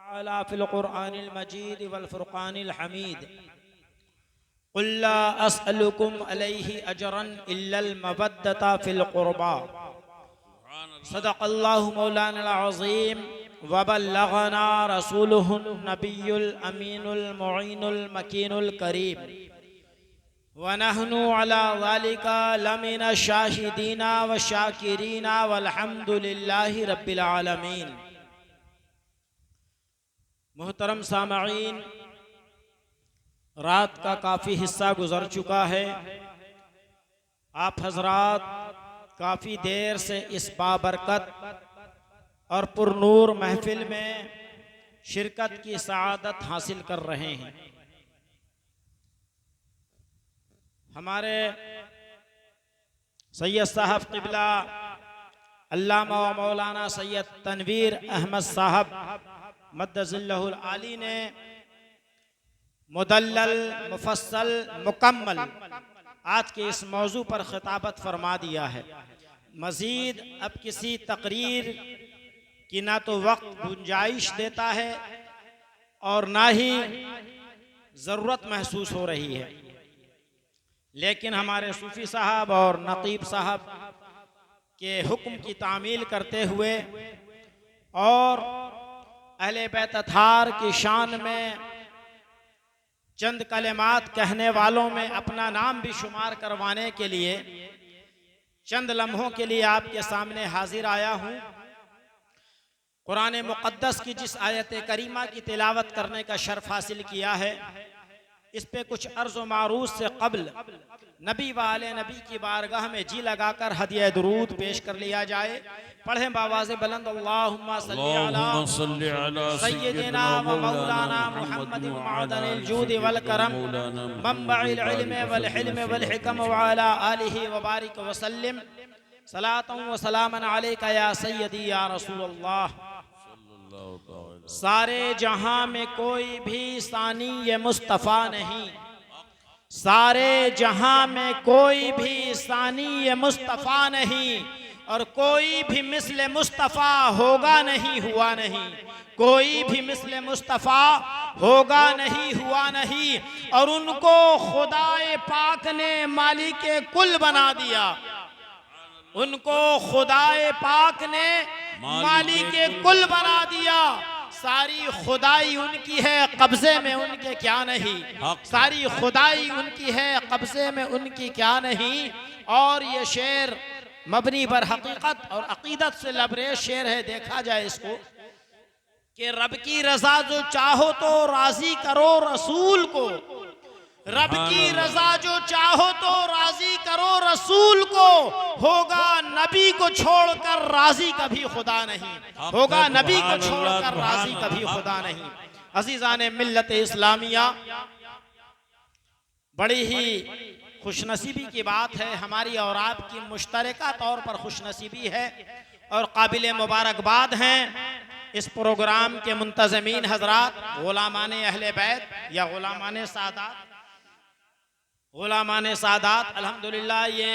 ताला फिल कुरआनिल मजीद वल फुरकानिल हमीद कुल ला अस्अलुकुम अलैहि अजरन इल्लल मवद्दता फिल कुरबा सदक़ल्लाहु मौलाना अज़ीम व बल्लगना रसूलुहुन नबियुल अमीनुल मुईनुल मकीनुल करीम व नहनु अला ज़ालिका लमिना शाहिदीना व शाकिरीना वल्हम्दुलिल्लाहि रब्बिल आलमीन। मोहतरम सामईन, रात का काफ़ी हिस्सा गुजर चुका है। आप हजरात काफ़ी देर से इस बाबरकत और पुरनूर महफिल में शिरकत की सआदत हासिल कर रहे हैं। हमारे सैयद साहब क़िबला अल्लामा व मौलाना सैयद तनवीर अहमद साहब मद्दज़िल्लहुल आली ने मुदल्लल मुफस्सल मुकम्मल आज के इस मौजू पर खिताबत फरमा दिया है। मज़ीद अब किसी तकरीर की ना तो वक्त गुंजाइश देता है और ना ही ज़रूरत महसूस हो रही है, लेकिन हमारे सूफ़ी साहब और नक़ीब साहब के हुक्म की तामील करते हुए और अहले बैत अत्हार की शान में चंद कलिमात कहने वालों में अपना नाम भी शुमार करवाने के लिए चंद लम्हों के लिए आपके सामने हाजिर आया हूँ। कुरान मुक़द्दस की जिस आयत करीमा की तिलावत करने का शर्फ हासिल किया है, इस पे कुछ अर्ज़ व मारूज़ से क़ब्ल नबी वाले नबी की बारगाह में जी लगाकर हदिया दुरूद पेश कर लिया जाए। पढ़ें बावाज़े बुलंद अल्लाहुम्मा सल्ली अला सय्यिदिना व मौलाना मुहम्मद मअदनिल जूद वल करम मंबइल इल्म वल हिल्म वल हिकम व अला आलिहि व बारिक व सल्लिम सलातन व सलामन अलैका या सय्यदी या रसूलल्लाह। सारे जहां में कोई भी सानी ये मुस्तफ़ा नहीं, सारे जहां में कोई भी सानी ये मुस्तफ़ा नहीं, और कोई भी मिस्ल मुस्तफ़ा होगा नहीं हुआ नहीं, कोई भी मिस्ल मुस्तफ़ा होगा नहीं हुआ नहीं। और उनको खुदाए पाक ने मालिके कुल बना दिया, उनको खुदाए पाक ने मालिके कुल बना दिया। सारी खुदाई उनकी है, कब्जे में उनके क्या नहीं, सारी खुदाई उनकी है, कब्जे में उनकी क्या नहीं। और ये शेर मबनी बर हकीकत और अकीदत से लबरेज शेर है। देखा जाए इसको कि रब की रजा जो चाहो तो राजी करो रसूल को, रब की रजा जो चाहो तो राजी करो रसूल को, होगा नबी को छोड़कर राजी कभी खुदा नहीं, होगा नबी को छोड़कर राजी कभी खुदा नहीं। अजीज़ाने मिल्लत इस्लामिया, बड़ी ही खुशनसीबी की बात है, हमारी और आपकी मुश्तरका तौर पर खुशनसीबी है और काबिल मुबारकबाद हैं इस प्रोग्राम के मुंतज़मीन हजरात, गुलामाने अहले बैत या गुलामाने सादात, गुलामाने सादात अल्हम्दुलिल्लाह ये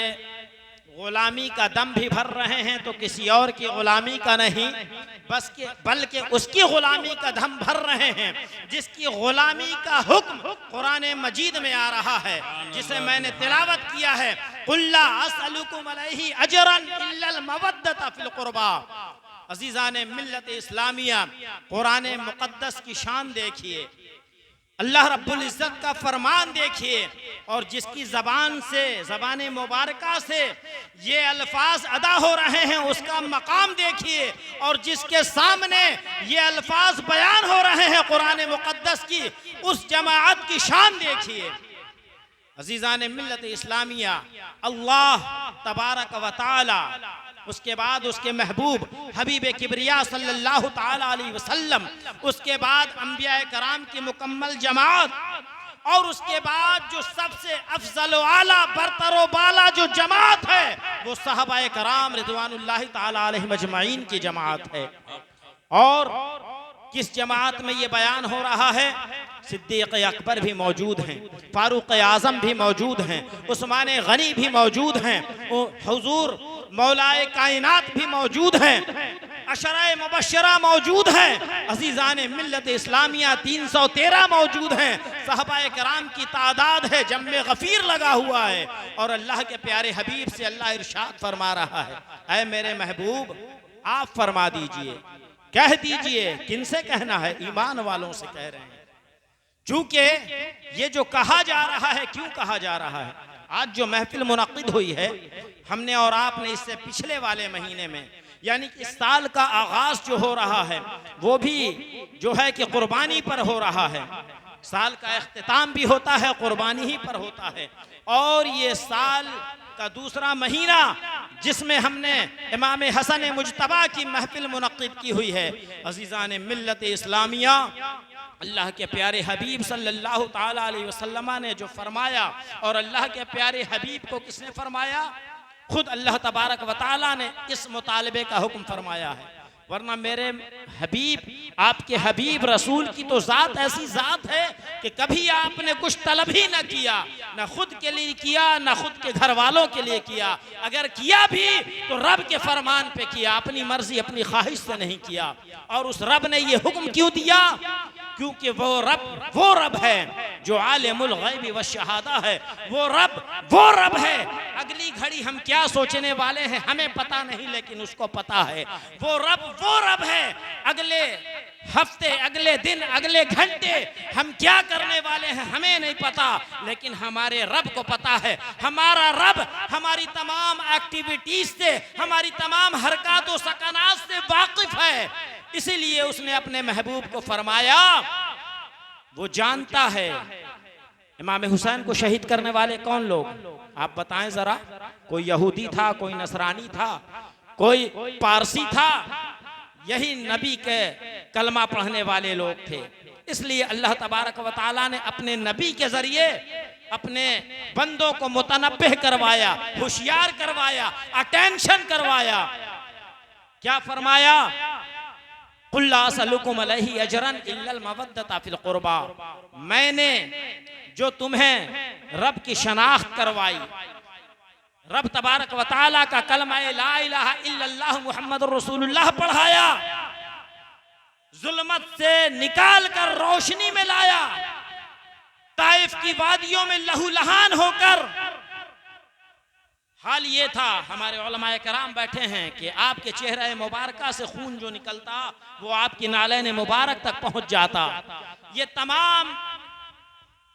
गुलामी का दम भी भर रहे हैं, तो किसी और की गुलामी का नहीं बल्कि उसकी गुलामी का दम भर रहे हैं जिसकी गुलामी का हुक्म कुरान मजीद में आ रहा है, जिसे मैंने तिलावत किया है। कुल ला अस्अलुकुम अलैहि अजरन इल्लल मवद्दता फिल कुरबा। अजीज़ाने मिल्लत इस्लामिया, कुरान मुक़द्दस की शान देखिए, अल्लाह रब्बुल इज़्ज़त का फरमान देखिए, और जिसकी ज़बान से, ज़बान मुबारका से ये अल्फाज अदा हो रहे हैं उसका मकाम देखिए, और जिसके सामने ये अल्फाज बयान हो रहे हैं कुरान मुक़द्दस की, उस जमाअत की शान देखिए। अज़ीज़ान मिल्लत इस्लामिया, अल्लाह तबारक व तआला, उसके बाद उसके महबूब हबीब किबरिया सल्लल्लाहु ताला अलैहि वसल्लम, उसके बाद अंबिया कराम की मुकम्मल जमात, और उसके बाद जो सबसे अफजल व आला बरतर व बाला जो जमात है वो सहाबाए कराम रिज़वानुल्लाहि ताला अलैहिम अजमईन की जमात है। और किस जमात में ये बयान हो रहा है? सिद्दीक़ अकबर भी मौजूद हैं, फारूक आज़म भी मौजूद हैं, उस्मान गनी भी मौजूद हैं, हुजूर मौलाए कायनात भी मौजूद हैं। अशराए मुबश्शरा मौजूद हैं, अजीज़ान मिल्लत इस्लामिया 313 मौजूद हैं, सहाबाए कराम की तादाद है, जम्मे गफीर लगा हुआ है। और अल्लाह के प्यारे हबीब से अल्लाह इरशाद फरमा रहा है, ऐ मेरे महबूब आप फरमा दीजिए, कह दीजिए। किनसे कहना है? ईमान वालों से कह रहे हैं। चूंकि ये जो कहा जा रहा है, क्यों कहा जा रहा है? आज जो महफिल मुनक़िद हुई है, हमने और आपने इससे पिछले वाले महीने में, यानी कि इस साल का आगाज जो हो रहा है वो भी जो है कि कुर्बानी पर हो रहा है। साल का इख्तिताम भी होता है, कुर्बानी ही पर होता है। और ये साल का दूसरा महीना जिसमें हमने इमाम हसन मुजतबा की महफिल मुनक़िद की हुई है। अज़ीज़ान मिल्लत इस्लामिया, अल्लाह के प्यारे हबीब सल्लल्लाहु ताला अलैहि वसल्लम ने जो फरमाया, और अल्लाह के प्यारे हबीब को किसने फरमाया? खुद अल्लाह तबारक व तआला ने इस मुतालबे का हुक्म फरमाया है। वरना मेरे हबीब, आपके हबीब रसूल की तो ज़ात ऐसी ज़ात है कि कभी आपने कुछ तलब ही न किया, न खुद के लिए किया, न खुद के घर वालों के लिए किया। अगर किया भी तो रब के फरमान पे किया, अपनी मर्जी अपनी ख्वाहिश से नहीं किया। और उस रब ने ये हुक्म क्यों दिया? क्योंकि वो रब है जो आलिमुल गैबी व शहादा है। वो रब है। अगली घड़ी हम क्या सोचने वाले हैं हमें पता नहीं, लेकिन उसको पता है। वो रब है। अगले हफ्ते, अगले दिन, अगले घंटे हम क्या करने वाले हैं हमें नहीं पता, लेकिन हमारे रब को पता है। हमारा रब हमारी तमाम एक्टिविटीज से, हमारी तमाम हरकत व सकनात से वाकिफ है। इसीलिए उसने अपने महबूब को फरमाया, वो जानता है। इमाम हुसैन को शहीद करने वाले कौन लोग? आप बताएं जरा। कोई यहूदी था, कोई नसरानी था, कोई पारसी था, यही नबी के कलमा पढ़ने वाले लोग थे। इसलिए अल्लाह तबारक व तआला ने अपने नबी के जरिए अपने बंदों को मुतनब्बिह करवाया, होशियार करवाया, अटेंशन करवाया। क्या फरमाया? कुल ला असअलुकुम अलैहि अजरन इल्लल मवद्दता फिल कुर्बा। मैंने जो तुम्हें रब की शनाख्त करवाई, रब तबारक व तआला का कलमा ला इलाहा इल्लल्लाह मुहम्मदुर रसूलुल्लाह पढ़ाया, जुल्मत से निकाल कर रोशनी में लाया, ताइफ की वादियों में लहूलहान होकर। हाल ये था, हमारे उलमाए कराम बैठे हैं, कि आपके चेहरे मुबारका से खून जो निकलता वो आपकी नालैन मुबारक तक पहुंच जाता। ये तमाम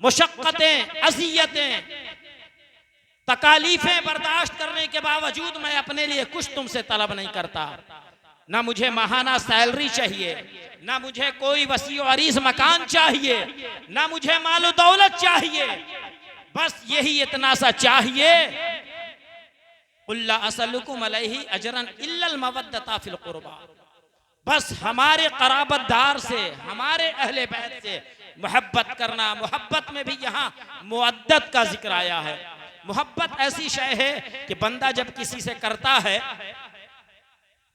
मुशक्कतें, अज़ियतें, तकालीफें बर्दाश्त करने के बावजूद मैं अपने लिए कुछ तुमसे तलब नहीं करता। ना मुझे महाना सैलरी चाहिए, ना मुझे कोई वसी अरीज मकान चाहिए, ना मुझे मालो दौलत चाहिए। बस यही इतना सा चाहिए, कुल्ला असलुकुम अलैहि अजरन इल्लल मवद्दता फिल कुर्बा। बस हमारे कराबतदार से, हमारे अहले बैत से मोहब्बत करना। मोहब्बत में भी यहाँ मुअद्दत का जिक्र आया है। मोहब्बत ऐसी शय है कि बंदा जब किसी से करता है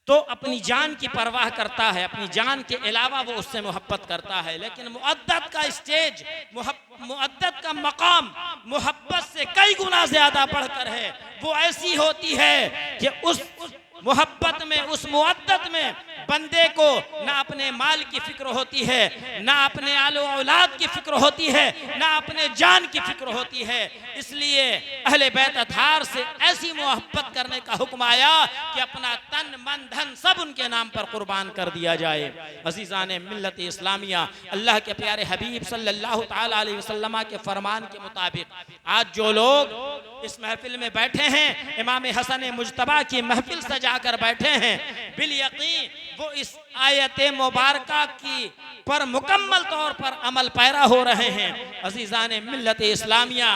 तो अपनी जान की परवाह करता है, अपनी जान के अलावा वो उससे मोहब्बत करता है। लेकिन मुअद्दत का स्टेज, मुअद्दत का मकाम मोहब्बत से कई गुना ज्यादा बढ़कर है। वो ऐसी होती है कि उस मोहब्बत में, उस मुअद्दत में बंदे को ना अपने माल की फिक्र होती है, ना अपने आलो औलाद की फिक्र होती है, ना अपने जान की फिक्र होती है। इसलिए अहले बैत अतहार से ऐसी मोहब्बत करने का हुक्म आया कि अपना तन मन धन सब उनके नाम पर कुर्बान कर दिया जाए। अज़ीज़ान मिल्लत इस्लामिया, अल्लाह के प्यारे हबीब सल्लल्लाहु ताला अलैहि वसल्लम के फरमान के मुताबिक आज जो लोग इस महफिल में बैठे हैं, इमाम हसन मुजतबा की महफिल सजा कर बैठे हैं, बिल यकीन वो इस आयत मुबारका की पर मुकम्मल तौर पर अमल पैरा हो रहे हैं। अज़ीज़ान मिल्लत इस्लामिया,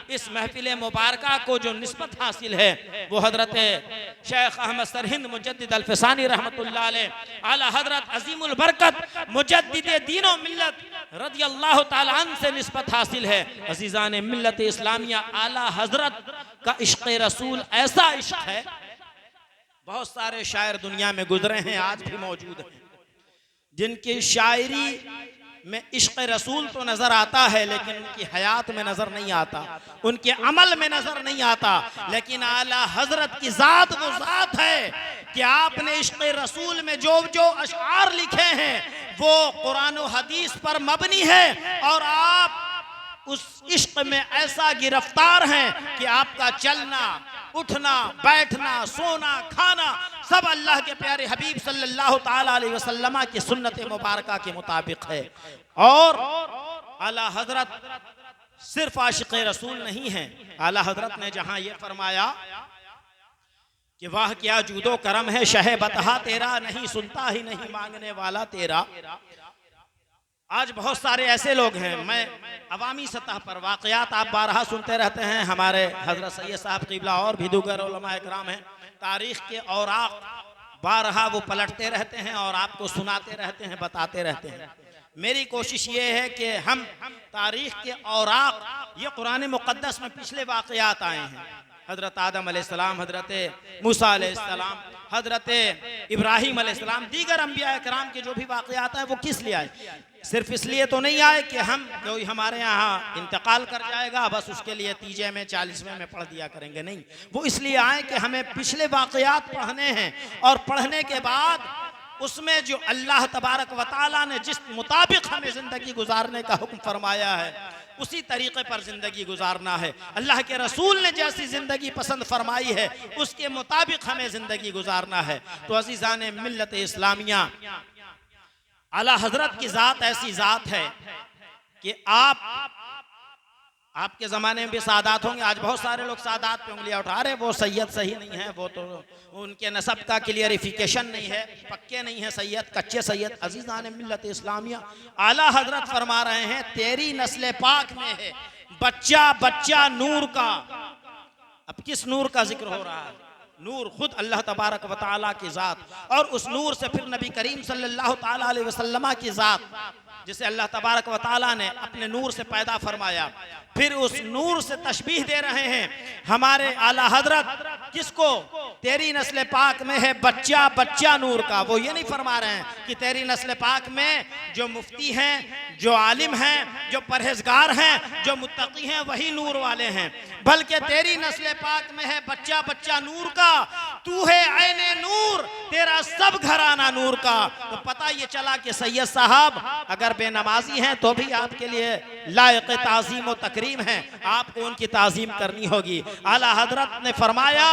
इस महफिल मुबारका को जो निस्बत हासिल है वो हजरत शेख अहमद सरहिंद मुजद्दिद अल-फ़सानी रहमतुल्लाह अलैह, आला हजरत अज़ीमुल बरकत मुजद्दिद दीन व मिल्लत रज़ियल्लाहु ताला अन्हु से निस्बत हासिल है। अज़ीज़ान मिल्लत इस्लामिया, आला हजरत का इश्क़ रसूल ऐसा इश्क़ है, बहुत सारे शायर दुनिया में गुजरे हैं, आज भी मौजूद हैं, जिनकी शायरी में इश्क़ रसूल तो नजर आता है लेकिन उनकी हयात में नजर नहीं आता, उनके अमल में नजर नहीं आता। लेकिन आला हजरत की जात वो जात है कि आपने इश्क़ रसूल में जो जो अशआर लिखे हैं वो कुरान और हदीस पर मबनी है, और आप उस इश्क में ऐसा गिरफ्तार हैं कि आपका चलना, उठना, बैठना, सोना, खाना सब अल्लाह के प्यारे हबीब सल्लल्लाहु ताला अलैहि वसल्लम की सुन्नत मुबारका के मुताबिक है। और आला हजरत सिर्फ आशिक़ रसूल नहीं है। आला हजरत ने जहां ये फरमाया कि वाह क्या जूदो करम है शहे बतहा तेरा, नहीं सुनता ही नहीं मांगने वाला तेरा। आज बहुत सारे ऐसे लोग हैं, मैं अवामी सतह पर वाक़यात आप बारहा सुनते रहते हैं, हमारे हजरत सैयद साहब क़िबला और भी दीगर उलमा इकराम हैं, तारीख़ के औराक़ बारहा वो पलटते रहते हैं और आपको सुनाते रहते हैं, बताते रहते हैं। मेरी कोशिश ये है कि हम तारीख़ के औराक़, ये कुरान मुक़द्दस में पिछले वाक़यात आए हैं, हज़रत आदम अलैहिस्सलाम, हज़रत मूसा अलैहिस्सलाम, हज़रत इब्राहीम अलैहिस्सलाम, दीगर अंबिया कराम के जो भी वाक़यात हैं वो किस लिए आए? सिर्फ इसलिए तो नहीं आए कि हम कोई हमारे यहाँ इंतकाल कर जाएगा बस उसके लिए तीजे में 40वें में पढ़ दिया करेंगे, नहीं। वो इसलिए आए कि हमें पिछले वाक़यात पढ़ने हैं, और पढ़ने के बाद उसमें जो अल्लाह तबारक व तआला ने जिस मुताबिक हमें ज़िंदगी गुजारने का हुक्म फरमाया है उसी तरीक़े पर ज़िंदगी गुजारना है। अल्लाह के रसूल ने जैसी ज़िंदगी पसंद फरमाई है उसके मुताबिक हमें ज़िंदगी गुजारना है। तो अज़ीज़ान मिल्लत इस्लामिया, आला हजरत की ज़ात ऐसी ज़ात है कि आपके ज़माने में भी सादात होंगे। आज बहुत सारे लोग सादात पे उंगलियां उठा रहे, वो सैयद सही नहीं है, वो तो उनके नसब का क्लियरिफिकेशन नहीं है, पक्के नहीं है सैयद, कच्चे सैयद। अज़ीज़ान मिल्लत इस्लामिया, आला हजरत फरमा रहे हैं तेरी नस्ल पाक में है बच्चा बच्चा नूर का। अब किस नूर का जिक्र हो रहा है? नूर खुद अल्लाह तबारक व तआला की ज़ात, और उस नूर से फिर नबी करीम सल्लल्लाहु ताला अलैहि वसल्लम की ज़ात, जिसे अल्लाह तबारक व तआला ने अपने नूर से पैदा फरमाया। फिर उस नूर से तशबीह दे रहे हैं हमारे आला हजरत किसको? तेरी नस्ल पाक में है बच्चा बच्चा नूर का। वो ये नहीं फरमा रहे हैं कि तेरी नस्ल पाक में जो मुफ्ती हैं, जो आलिम हैं, जो परहेजगार हैं, जो मुत्तकी हैं वही नूर वाले हैं, बल्कि तेरी नस्ल पाक में है बच्चा बच्चा नूर का। तू है ऐने नूर, तेरा सब घराना नूर का। तो पता ये चला कि सैयद साहब अगर बेनमाजी हैं तो भी आपके लिए लायक ताज़ीम व तकरीम है, आपको उनकी ताज़ीम करनी होगी। आला हजरत ने फरमाया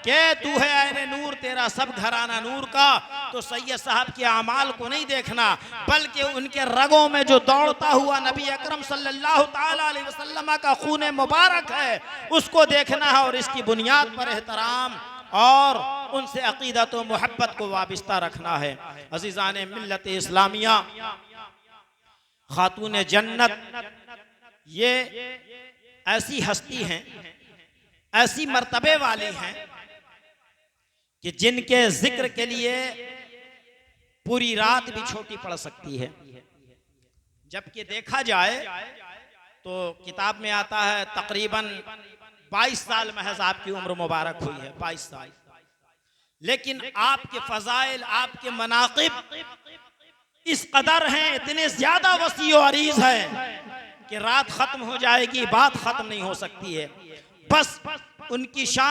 कि तू है ऐने नूर, तेरा सब घराना नूर का। तो सैयद साहब के अमाल को नहीं देखना, बल्कि उनके रगों में जो दौड़ता हुआ नबी अकरम सल्लल्लाहु ताला अलैहि वसल्लम का खून मुबारक है उसको देखना है, और इसकी बुनियाद पर एहतराम और उनसे अकीदत व मोहब्बत को वाबिस्ता रखना है। अज़ीज़ान मिल्लत इस्लामिया, खातून जन्नत ये ऐसी हस्ती हैं, ऐसी मर्तबे वाली हैं कि जिनके जिक्र के लिए पूरी रात भी छोटी पड़ सकती है। जबकि देखा जाए तो किताब में आता है तकरीबन 22 साल महज आपकी उम्र मुबारक हुई है, 22 साल। लेकिन आपके फजाइल, आपके मनाक़िब इस कदर हैं, इतने ज्यादा वसी और अरीज हैं कि रात खत्म हो जाएगी, बात खत्म नहीं हो सकती है। बस उनकी शान